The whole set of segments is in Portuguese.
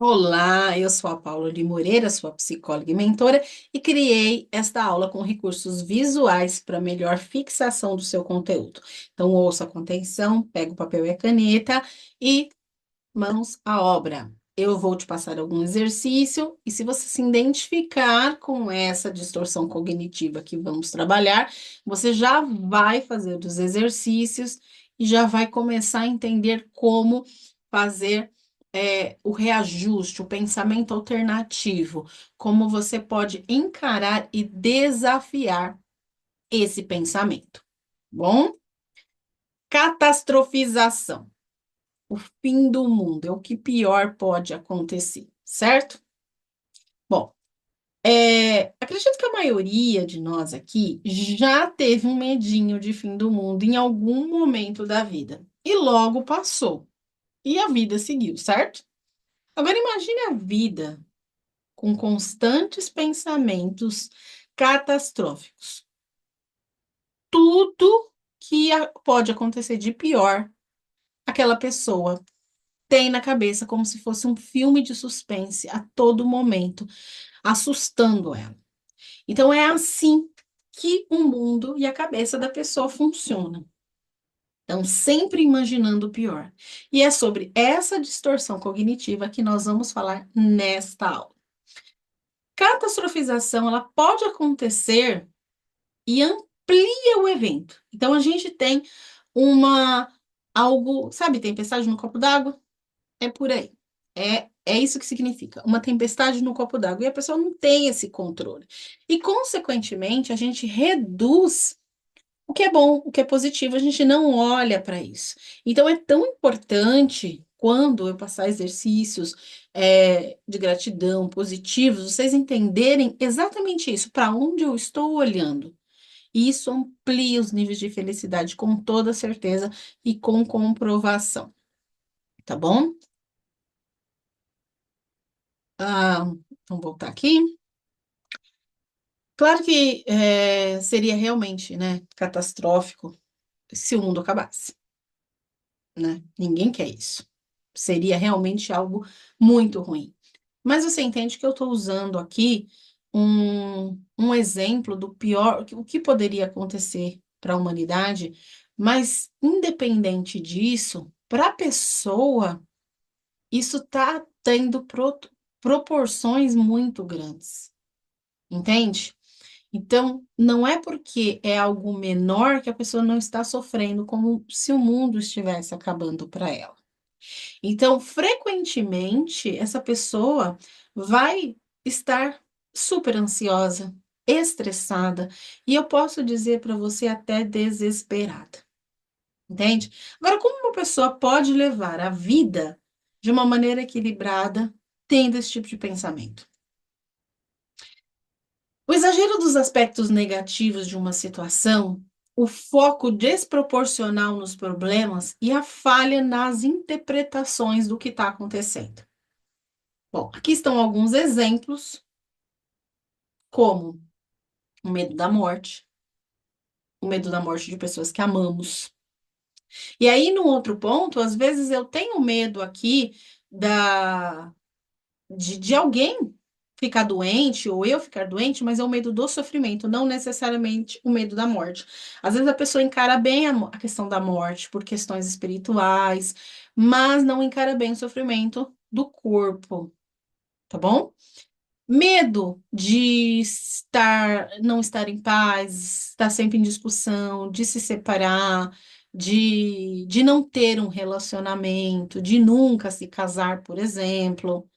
Olá, eu sou a Paula de Moreira, sua psicóloga e mentora, e criei esta aula com recursos visuais para melhor fixação do seu conteúdo. Então, ouça com atenção, pega o papel e a caneta e mãos à obra. Eu vou te passar algum exercício, e se você se identificar com essa distorção cognitiva que vamos trabalhar, você já vai fazer os exercícios e já vai começar a entender como fazer o reajuste, o pensamento alternativo, como você pode encarar e desafiar esse pensamento. Bom, catastrofização. O fim do mundo é o que pior pode acontecer, certo? Bom, acredito que a maioria de nós aqui já teve um medinho de fim do mundo em algum momento da vida e logo passou e a vida seguiu, certo? Agora imagine a vida com constantes pensamentos catastróficos. Tudo que pode acontecer de pior, aquela pessoa tem na cabeça como se fosse um filme de suspense a todo momento, assustando ela. Então é assim que o mundo e a cabeça da pessoa funcionam. Então, sempre imaginando o pior. E é sobre essa distorção cognitiva que nós vamos falar nesta aula. Catastrofização, ela pode acontecer e amplia o evento. Então, a gente tem uma algo, sabe, tempestade no copo d'água? É por aí. É isso que significa, uma tempestade no copo d'água. E a pessoa não tem esse controle. E, consequentemente, a gente reduz o que é bom, o que é positivo, a gente não olha para isso. Então, é tão importante, quando eu passar exercícios de gratidão positivos, vocês entenderem exatamente isso, para onde eu estou olhando. E isso amplia os níveis de felicidade, com toda certeza e com comprovação. Tá bom? Ah, vamos voltar aqui. Claro que seria realmente, né, catastrófico se o mundo acabasse, né? Ninguém quer isso. Seria realmente algo muito ruim. Mas você entende que eu estou usando aqui um exemplo do pior, o que poderia acontecer para a humanidade, mas independente disso, para a pessoa, isso está tendo proporções muito grandes, entende? Então, não é porque é algo menor que a pessoa não está sofrendo, como se o mundo estivesse acabando para ela. Então, frequentemente, essa pessoa vai estar super ansiosa, estressada, e eu posso dizer para você até desesperada, entende? Agora, como uma pessoa pode levar a vida de uma maneira equilibrada, tendo esse tipo de pensamento? O exagero dos aspectos negativos de uma situação, o foco desproporcional nos problemas e a falha nas interpretações do que está acontecendo. Bom, aqui estão alguns exemplos, como o medo da morte, o medo da morte de pessoas que amamos. E aí, num outro ponto, às vezes eu tenho medo aqui da de alguém ficar doente ou eu ficar doente, mas é o medo do sofrimento, não necessariamente o medo da morte. Às vezes a pessoa encara bem a questão da morte por questões espirituais, mas não encara bem o sofrimento do corpo, tá bom? Medo de não estar em paz, estar sempre em discussão, de se separar, de não ter um relacionamento, de nunca se casar, por exemplo.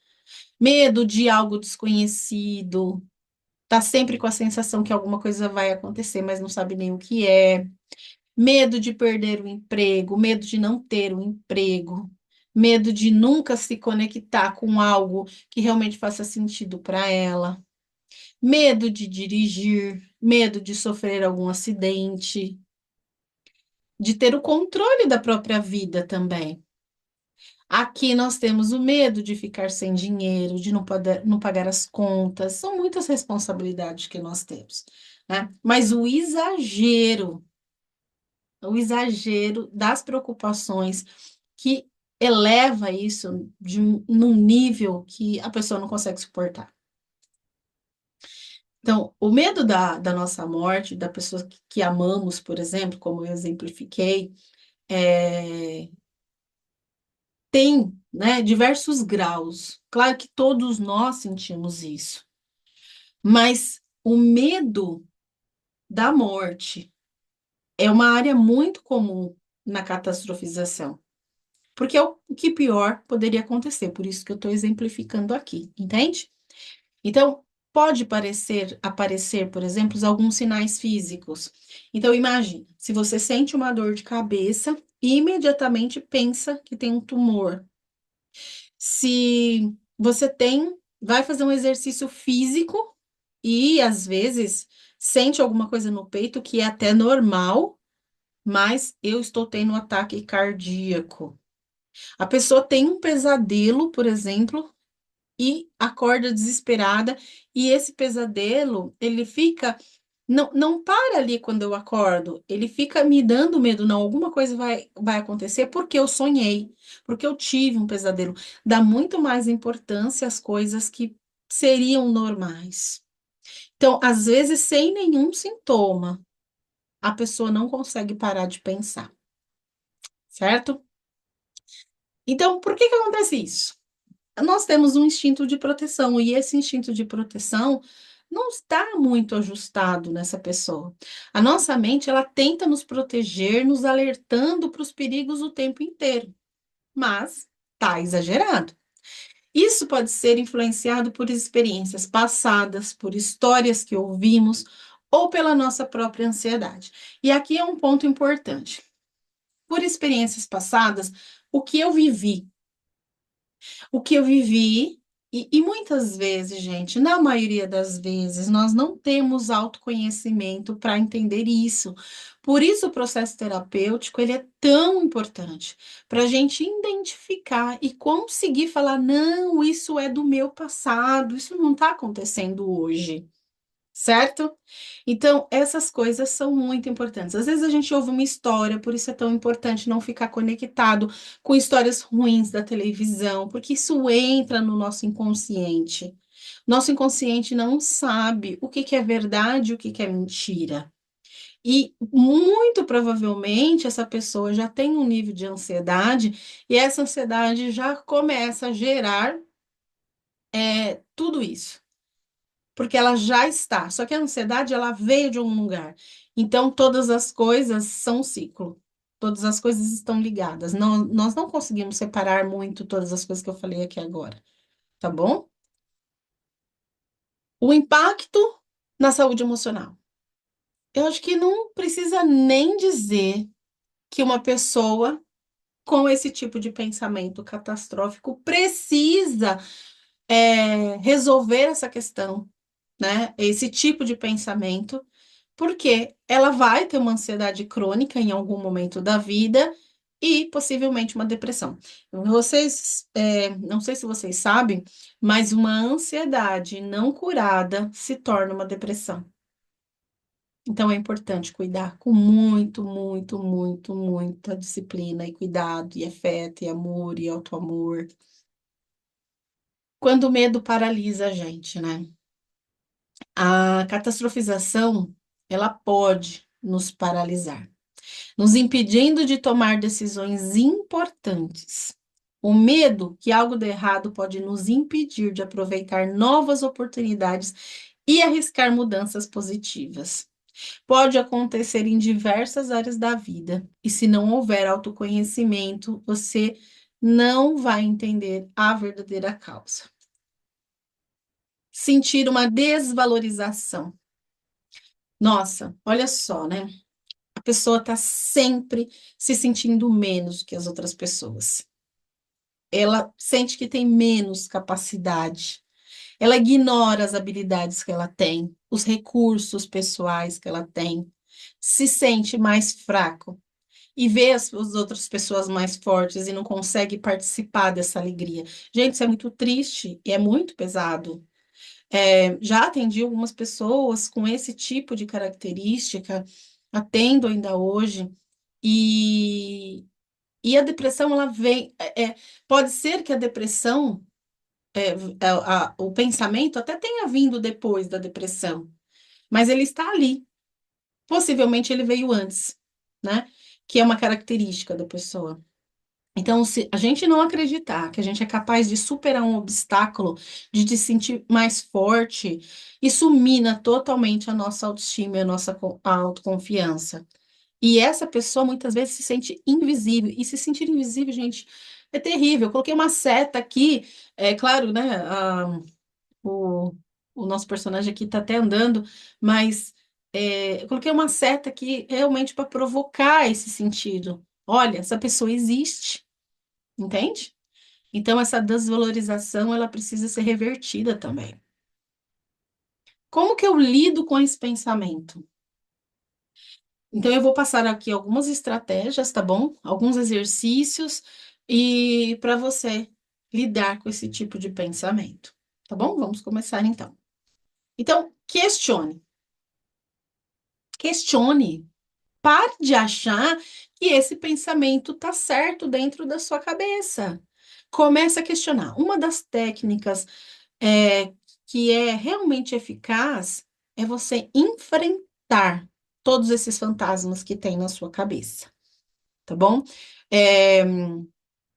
Medo de algo desconhecido, tá sempre com a sensação que alguma coisa vai acontecer, mas não sabe nem o que é. Medo de perder o emprego, medo de não ter um emprego, medo de nunca se conectar com algo que realmente faça sentido para ela. Medo de dirigir, medo de sofrer algum acidente, de ter o controle da própria vida também. Aqui nós temos o medo de ficar sem dinheiro, de não pagar as contas, são muitas responsabilidades que nós temos, né? Mas o exagero das preocupações que eleva isso num nível que a pessoa não consegue suportar. Então, o medo da nossa morte, da pessoa que amamos, por exemplo, como eu exemplifiquei, é, tem, né, diversos graus. Claro que todos nós sentimos isso, mas o medo da morte é uma área muito comum na catastrofização, porque é o que pior poderia acontecer, por isso que eu estou exemplificando aqui, entende? Então, pode aparecer, por exemplo, alguns sinais físicos. Então, imagine, se você sente uma dor de cabeça, imediatamente pensa que tem um tumor. Se você vai fazer um exercício físico e às vezes sente alguma coisa no peito que é até normal, mas eu estou tendo um ataque cardíaco. A pessoa tem um pesadelo, por exemplo, e acorda desesperada, e esse pesadelo, ele fica, não para ali quando eu acordo, ele fica me dando medo, não, alguma coisa vai acontecer porque eu sonhei, porque eu tive um pesadelo. Dá muito mais importância às coisas que seriam normais. Então, às vezes, sem nenhum sintoma, a pessoa não consegue parar de pensar, certo? Então, por que que acontece isso? Nós temos um instinto de proteção, e esse instinto de proteção não está muito ajustado nessa pessoa. A nossa mente, ela tenta nos proteger, nos alertando para os perigos o tempo inteiro, mas está exagerado. Isso pode ser influenciado por experiências passadas, por histórias que ouvimos ou pela nossa própria ansiedade. E aqui é um ponto importante. Por experiências passadas, o que eu vivi o que eu vivi, e muitas vezes, gente, na maioria das vezes, nós não temos autoconhecimento para entender isso. Por isso, o processo terapêutico, ele é tão importante, para a gente identificar e conseguir falar, não, isso é do meu passado, isso não está acontecendo hoje. Certo? Então, essas coisas são muito importantes. Às vezes a gente ouve uma história, por isso é tão importante não ficar conectado com histórias ruins da televisão, porque isso entra no nosso inconsciente. Nosso inconsciente não sabe o que que é verdade e o que que é mentira. E muito provavelmente essa pessoa já tem um nível de ansiedade e essa ansiedade já começa a gerar tudo isso porque ela já está. Só que a ansiedade, ela veio de algum lugar. Então, todas as coisas são um ciclo. Todas as coisas estão ligadas. Não, nós não conseguimos separar muito todas as coisas que eu falei aqui agora, tá bom? O impacto na saúde emocional. Eu acho que não precisa nem dizer que uma pessoa com esse tipo de pensamento catastrófico precisa resolver essa questão, né? Esse tipo de pensamento porque ela vai ter uma ansiedade crônica em algum momento da vida e possivelmente uma depressão. Vocês, não sei se vocês sabem, mas uma ansiedade não curada se torna uma depressão. Então é importante cuidar com muita disciplina e cuidado, e afeto, e amor, e auto-amor. Quando o medo paralisa a gente, né? A catastrofização, ela pode nos paralisar, nos impedindo de tomar decisões importantes. O medo que algo dê errado pode nos impedir de aproveitar novas oportunidades e arriscar mudanças positivas. Pode acontecer em diversas áreas da vida, e se não houver autoconhecimento, você não vai entender a verdadeira causa. Sentir uma desvalorização. Nossa, olha só, né? A pessoa está sempre se sentindo menos que as outras pessoas. Ela sente que tem menos capacidade. Ela ignora as habilidades que ela tem, os recursos pessoais que ela tem, se sente mais fraco e vê as outras pessoas mais fortes e não consegue participar dessa alegria. Gente, isso é muito triste e é muito pesado. Já atendi algumas pessoas com esse tipo de característica, atendo ainda hoje, e, E a depressão, ela vem. Pode ser que a depressão, o pensamento até tenha vindo depois da depressão, mas ele está ali. Possivelmente ele veio antes, né? Que é uma característica da pessoa. Então, se a gente não acreditar que a gente é capaz de superar um obstáculo, de se sentir mais forte, isso mina totalmente a nossa autoestima e a nossa a autoconfiança. E essa pessoa muitas vezes se sente invisível. E se sentir invisível, gente, é terrível. Eu coloquei uma seta aqui, é claro, né? O, o nosso personagem aqui está até andando, mas eu coloquei uma seta aqui realmente para provocar esse sentido. Olha, essa pessoa existe, entende? Então, essa desvalorização, ela precisa ser revertida também. Como que eu lido com esse pensamento? Então, eu vou passar aqui algumas estratégias, tá bom? Alguns exercícios e para você lidar com esse tipo de pensamento, tá bom? Vamos começar então. Então, questione. Questione. Pare de achar que esse pensamento tá certo dentro da sua cabeça. Comece a questionar. Uma das técnicas é, que é realmente eficaz é você enfrentar todos esses fantasmas que tem na sua cabeça, tá bom? É,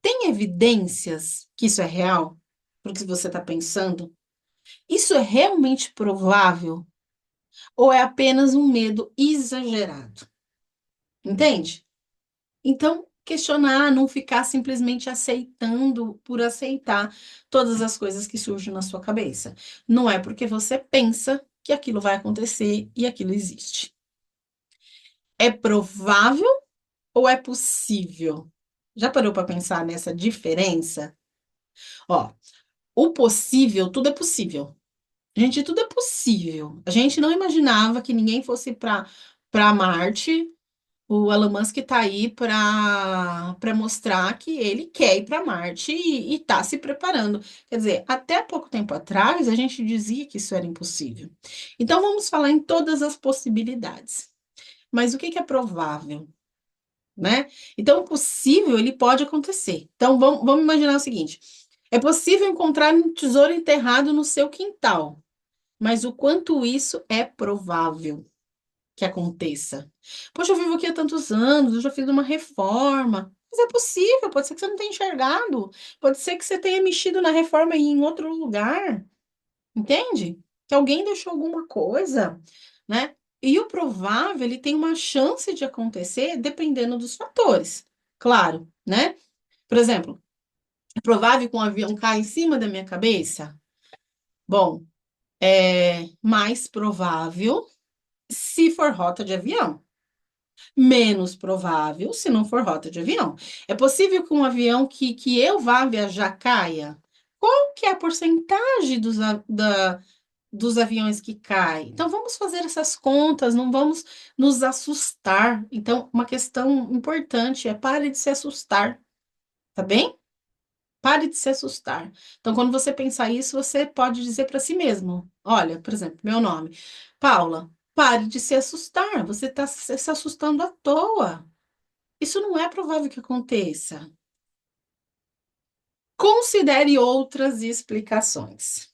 tem evidências que isso é real? Porque você está pensando? Isso é realmente provável? Ou é apenas um medo exagerado? Entende? Então, questionar, não ficar simplesmente aceitando por aceitar todas as coisas que surgem na sua cabeça. Não é porque você pensa que aquilo vai acontecer e aquilo existe. É provável ou é possível? Já parou para pensar nessa diferença? Ó, o possível, tudo é possível. Gente, tudo é possível. A gente não imaginava que ninguém fosse para Marte. O Elon Musk está aí para mostrar que ele quer ir para Marte e está se preparando. Quer dizer, até pouco tempo atrás a gente dizia que isso era impossível. Então vamos falar em todas as possibilidades. Mas o que que é provável, né? Então, o possível ele pode acontecer. Então vamos imaginar o seguinte: é possível encontrar um tesouro enterrado no seu quintal, mas o quanto isso é provável que aconteça. Poxa, eu vivo aqui há tantos anos, eu já fiz uma reforma. Mas é possível, pode ser que você não tenha enxergado, pode ser que você tenha mexido na reforma em outro lugar, entende? Que alguém deixou alguma coisa, né? E o provável, ele tem uma chance de acontecer dependendo dos fatores, claro, né? Por exemplo, é provável que um avião caia em cima da minha cabeça? Bom, é mais provável se for rota de avião. Menos provável se não for rota de avião. É possível que um avião que eu vá viajar caia? Qual que é a porcentagem dos aviões que caem? Então, vamos fazer essas contas, não vamos nos assustar. Então, uma questão importante é pare de se assustar, tá bem? Pare de se assustar. Então, quando você pensar isso, você pode dizer para si mesmo: olha, por exemplo, meu nome, Paula, pare de se assustar, você está se assustando à toa. Isso não é provável que aconteça. Considere outras explicações.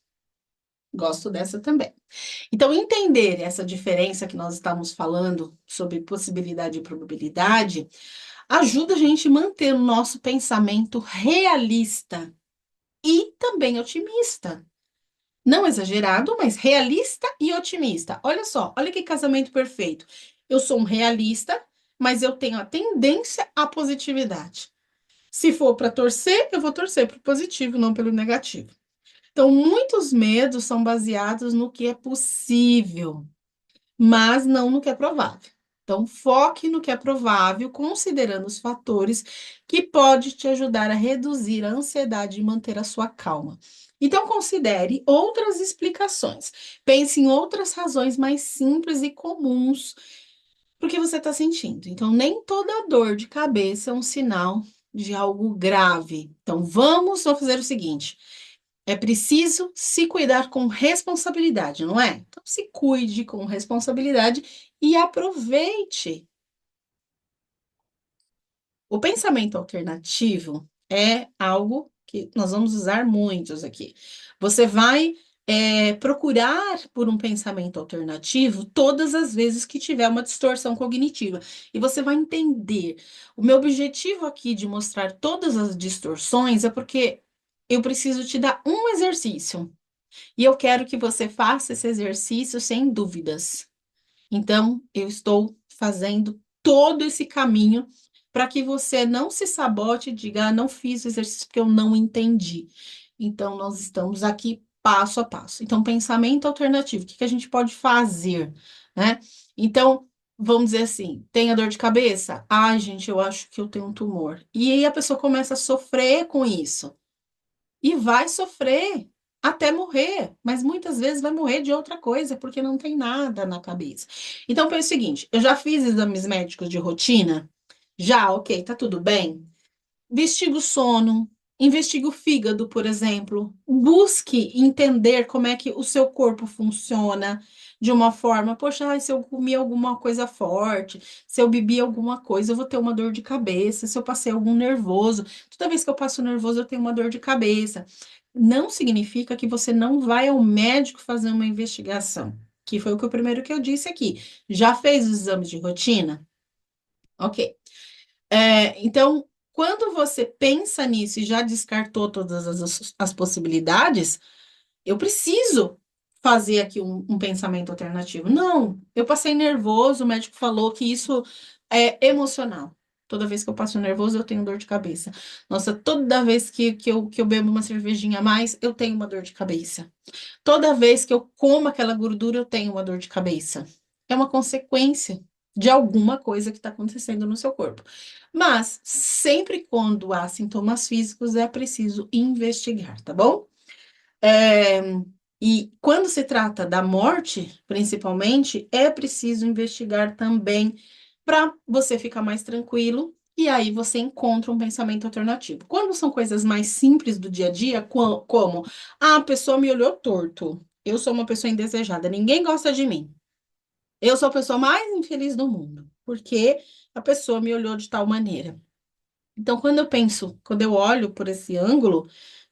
Gosto dessa também. Então, entender essa diferença que nós estamos falando sobre possibilidade e probabilidade ajuda a gente a manter o nosso pensamento realista e também otimista. Não exagerado, mas realista e otimista. Olha só, olha que casamento perfeito. Eu sou um realista, mas eu tenho a tendência à positividade. Se for para torcer, eu vou torcer para o positivo, não pelo negativo. Então, muitos medos são baseados no que é possível, mas não no que é provável. Então, foque no que é provável, considerando os fatores que pode te ajudar a reduzir a ansiedade e manter a sua calma. Então, considere outras explicações. Pense em outras razões mais simples e comuns para o que você está sentindo. Então, nem toda dor de cabeça é um sinal de algo grave. Então, vamos fazer o seguinte: é preciso se cuidar com responsabilidade, não é? Então, se cuide com responsabilidade e aproveite. O pensamento alternativo é algo que nós vamos usar muitos aqui. Você vai procurar por um pensamento alternativo todas as vezes que tiver uma distorção cognitiva. E você vai entender. O meu objetivo aqui de mostrar todas as distorções é porque eu preciso te dar um exercício. E eu quero que você faça esse exercício sem dúvidas. Então, eu estou fazendo todo esse caminho para que você não se sabote e diga, não fiz o exercício porque eu não entendi. Então, nós estamos aqui passo a passo. Então, pensamento alternativo, o que que a gente pode fazer, né? Então, vamos dizer assim, tem a dor de cabeça? Ai, gente, eu acho que eu tenho um tumor. E aí a pessoa começa a sofrer com isso. E vai sofrer até morrer, mas muitas vezes vai morrer de outra coisa, porque não tem nada na cabeça. Então, pensa o seguinte: eu já fiz exames médicos de rotina? Já, ok, tá tudo bem. Investigue o sono, investigue o fígado, por exemplo. Busque entender como é que o seu corpo funciona de uma forma. Poxa, ai, se eu comi alguma coisa forte, se eu bebi alguma coisa, eu vou ter uma dor de cabeça. Se eu passei algum nervoso, toda vez que eu passo nervoso, eu tenho uma dor de cabeça. Não significa que você não vai ao médico fazer uma investigação, que foi o primeiro que eu disse aqui. Já fez os exames de rotina? Ok. Então, quando você pensa nisso e já descartou todas as possibilidades, eu preciso fazer aqui um pensamento alternativo. Não, eu passei nervoso, o médico falou que isso é emocional. Toda vez que eu passo nervoso, eu tenho dor de cabeça. Nossa, toda vez que eu bebo uma cervejinha a mais, eu tenho uma dor de cabeça. Toda vez que eu como aquela gordura, eu tenho uma dor de cabeça. É uma consequência de alguma coisa que está acontecendo no seu corpo. Mas, sempre quando há sintomas físicos, é preciso investigar, tá bom? É, e quando se trata da morte, principalmente, é preciso investigar também para você ficar mais tranquilo. E aí você encontra um pensamento alternativo. Quando são coisas mais simples do dia a dia, como a pessoa me olhou torto, eu sou uma pessoa indesejada, ninguém gosta de mim. Eu sou a pessoa mais infeliz do mundo, porque a pessoa me olhou de tal maneira. Então, quando eu olho por esse ângulo,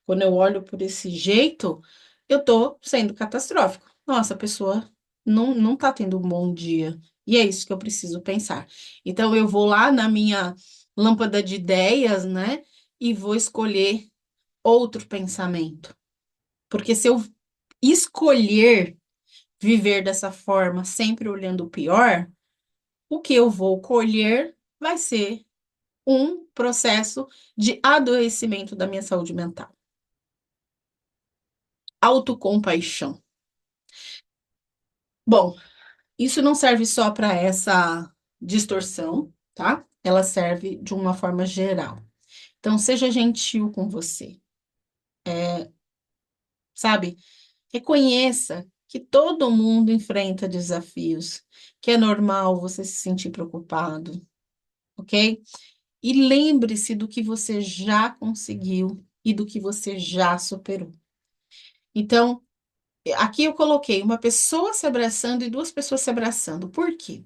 quando eu olho por esse jeito, eu tô sendo catastrófico. Nossa, a pessoa não tá tendo um bom dia. E é isso que eu preciso pensar. Então, eu vou lá na minha lâmpada de ideias, né? E vou escolher outro pensamento. Porque se eu escolher viver dessa forma, sempre olhando o pior, o que eu vou colher vai ser um processo de adoecimento da minha saúde mental. Autocompaixão. Bom, isso não serve só para essa distorção, tá? Ela serve de uma forma geral. Então, seja gentil com você, sabe? Reconheça que todo mundo enfrenta desafios, que é normal você se sentir preocupado, ok? E lembre-se do que você já conseguiu e do que você já superou. Então, aqui eu coloquei uma pessoa se abraçando e duas pessoas se abraçando. Por quê?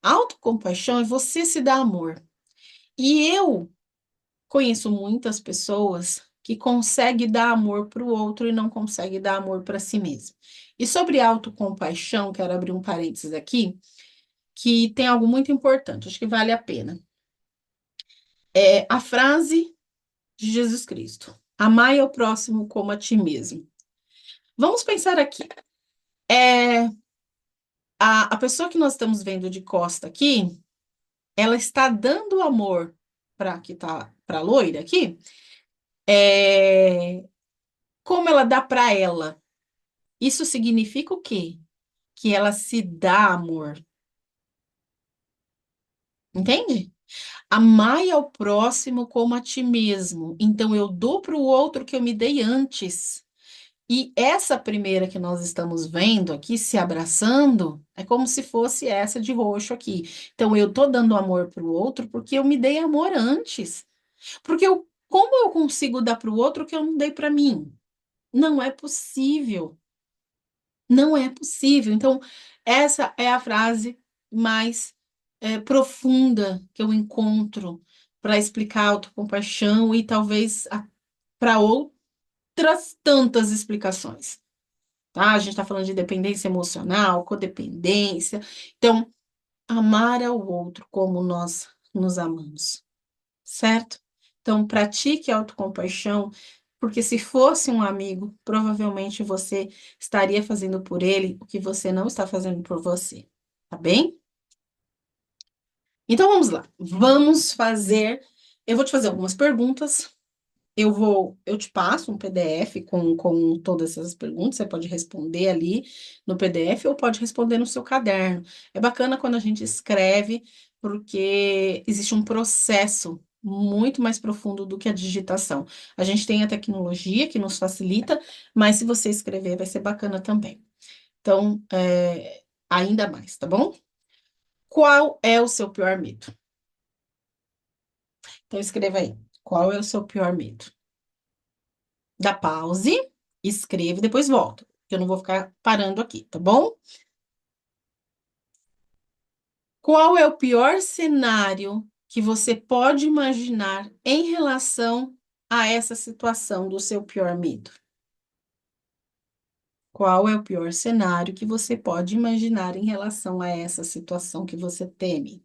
Autocompaixão é você se dar amor. E eu conheço muitas pessoas que conseguem dar amor para o outro e não conseguem dar amor para si mesmo. E sobre autocompaixão, quero abrir um parênteses aqui, que tem algo muito importante, acho que vale a pena. É a frase de Jesus Cristo: amai ao próximo como a ti mesmo. Vamos pensar aqui. É, a pessoa que nós estamos vendo de costa aqui, ela está dando amor para que tá para a loira aqui. É, como ela dá para ela? Isso significa o quê? Que ela se dá amor, entende? Amai ao próximo como a ti mesmo. Então eu dou para o outro que eu me dei antes. E essa primeira que nós estamos vendo aqui se abraçando é como se fosse essa de roxo aqui. Então eu tô dando amor para o outro porque eu me dei amor antes. Porque como eu consigo dar para o outro o que eu não dei para mim? Não é possível. Não é possível. Então, essa é a frase mais profunda que eu encontro para explicar autocompaixão e talvez para outras tantas explicações, tá? A gente está falando de dependência emocional, codependência. Então, amar ao outro como nós nos amamos, certo? Então, pratique a autocompaixão, porque se fosse um amigo, provavelmente você estaria fazendo por ele o que você não está fazendo por você, tá bem? Então, vamos lá. Vamos fazer. Eu vou te fazer algumas perguntas. Eu te passo um PDF com todas essas perguntas, você pode responder ali no PDF ou pode responder no seu caderno. É bacana quando a gente escreve, porque existe um processo muito mais profundo do que a digitação. A gente tem a tecnologia que nos facilita, mas se você escrever, vai ser bacana também. Então, ainda mais, tá bom? Qual é o seu pior medo? Então, escreva aí. Qual é o seu pior medo? Dá pause, escreve e depois volta, que eu não vou ficar parando aqui, tá bom? Qual é o pior cenário que você pode imaginar em relação a essa situação do seu pior medo? Qual é o pior cenário que você pode imaginar em relação a essa situação que você teme?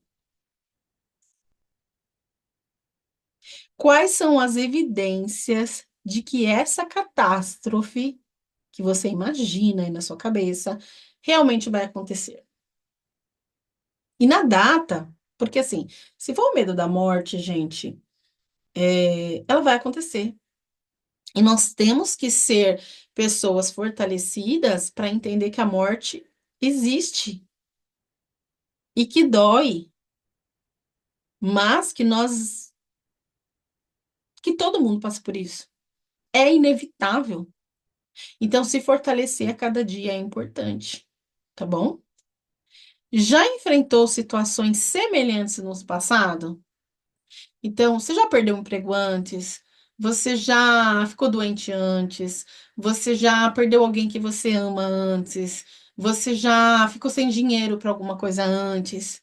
Quais são as evidências de que essa catástrofe que você imagina aí na sua cabeça realmente vai acontecer? E na data, porque assim, se for o medo da morte, gente, ela vai acontecer. E nós temos que ser pessoas fortalecidas para entender que a morte existe e que dói, mas que todo mundo passa por isso. É inevitável. Então, se fortalecer a cada dia é importante, tá bom? Já enfrentou situações semelhantes no passado? Então, você já perdeu um emprego antes? Você já ficou doente antes? Você já perdeu alguém que você ama antes? Você já ficou sem dinheiro para alguma coisa antes?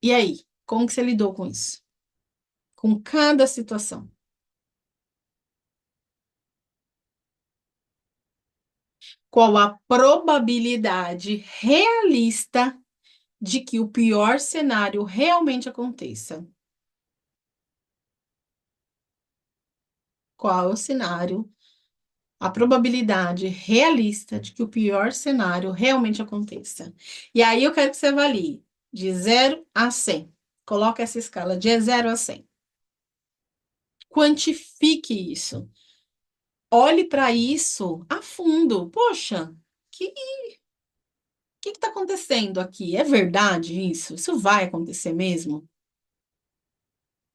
E aí, como que você lidou com isso? Com cada situação. Qual a probabilidade realista de que o pior cenário realmente aconteça? Qual é o cenário, a probabilidade realista de que o pior cenário realmente aconteça? E aí eu quero que você avalie de 0 a 100. Coloque essa escala de 0 a 100. Quantifique isso. Olhe para isso a fundo. Poxa, que está acontecendo aqui? É verdade isso? Isso vai acontecer mesmo?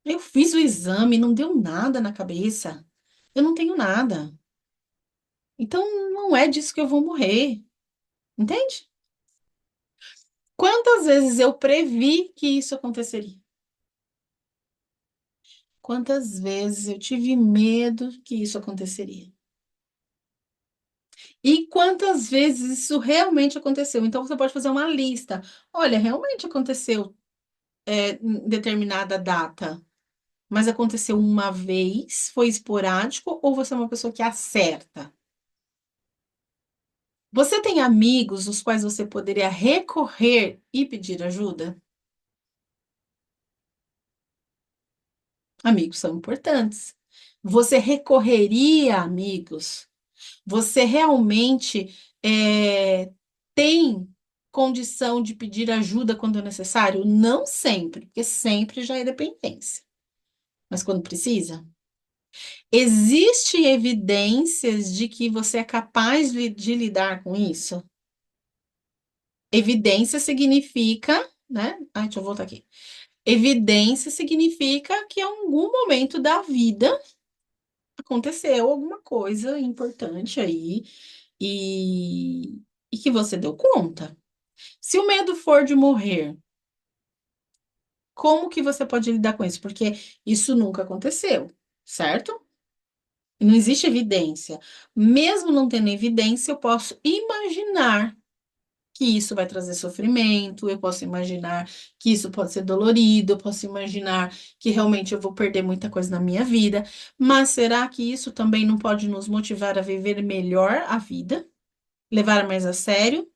Eu fiz o exame, não deu nada na cabeça. Eu não tenho nada. Então não é disso que eu vou morrer. Entende? Quantas vezes eu previ que isso aconteceria? Quantas vezes eu tive medo que isso aconteceria? E quantas vezes isso realmente aconteceu? Então você pode fazer uma lista. Olha, realmente aconteceu, em determinada data, mas aconteceu uma vez, foi esporádico, ou você é uma pessoa que acerta? Você tem amigos os quais você poderia recorrer e pedir ajuda? Amigos são importantes. Você recorreria a amigos? Você realmente tem condição de pedir ajuda quando é necessário? Não sempre, porque sempre já é dependência. Mas quando precisa? Existem evidências de que você é capaz de lidar com isso? Evidência significa, né? Ai, deixa eu voltar aqui. Evidência significa que em algum momento da vida aconteceu alguma coisa importante aí e que você deu conta. Se o medo for de morrer, como que você pode lidar com isso? Porque isso nunca aconteceu, certo? Não existe evidência. Mesmo não tendo evidência, eu posso imaginar que isso vai trazer sofrimento, eu posso imaginar que isso pode ser dolorido, eu posso imaginar que realmente eu vou perder muita coisa na minha vida, mas será que isso também não pode nos motivar a viver melhor a vida, levar mais a sério,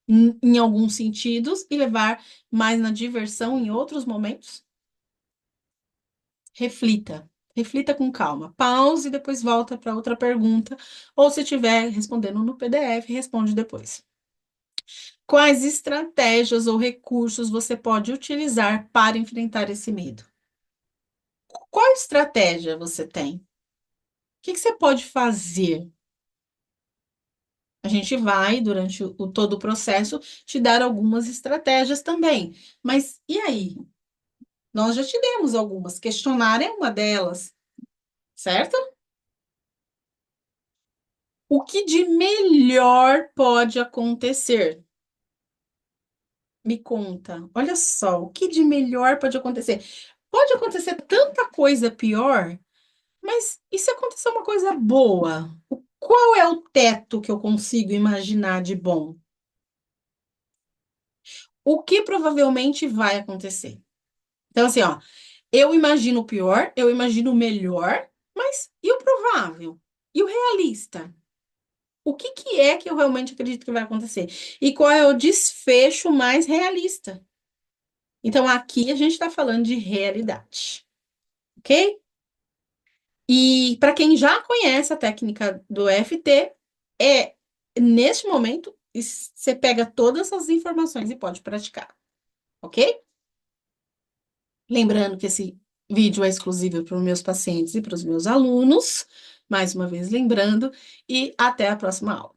em alguns sentidos, e levar mais na diversão em outros momentos? Reflita. Reflita com calma. Pause e depois volta para outra pergunta. Ou se estiver respondendo no PDF, responde depois. Quais estratégias ou recursos você pode utilizar para enfrentar esse medo? Qual estratégia você tem? O que que você pode fazer? A gente vai, durante todo o processo, te dar algumas estratégias também. Mas e aí? Nós já te demos algumas. Questionar é uma delas, certo? O que de melhor pode acontecer? Me conta. Olha só, o que de melhor pode acontecer? Pode acontecer tanta coisa pior. Mas e se acontecer uma coisa boa? Qual é o teto que eu consigo imaginar de bom? O que provavelmente vai acontecer? Então, assim, ó, eu imagino o pior, eu imagino o melhor, mas e o provável? E o realista? O que que é que eu realmente acredito que vai acontecer? E qual é o desfecho mais realista? Então, aqui a gente está falando de realidade, ok? E para quem já conhece a técnica do EFT, neste momento você pega todas as informações e pode praticar, ok? Lembrando que esse vídeo é exclusivo para os meus pacientes e para os meus alunos, mais uma vez lembrando, e até a próxima aula.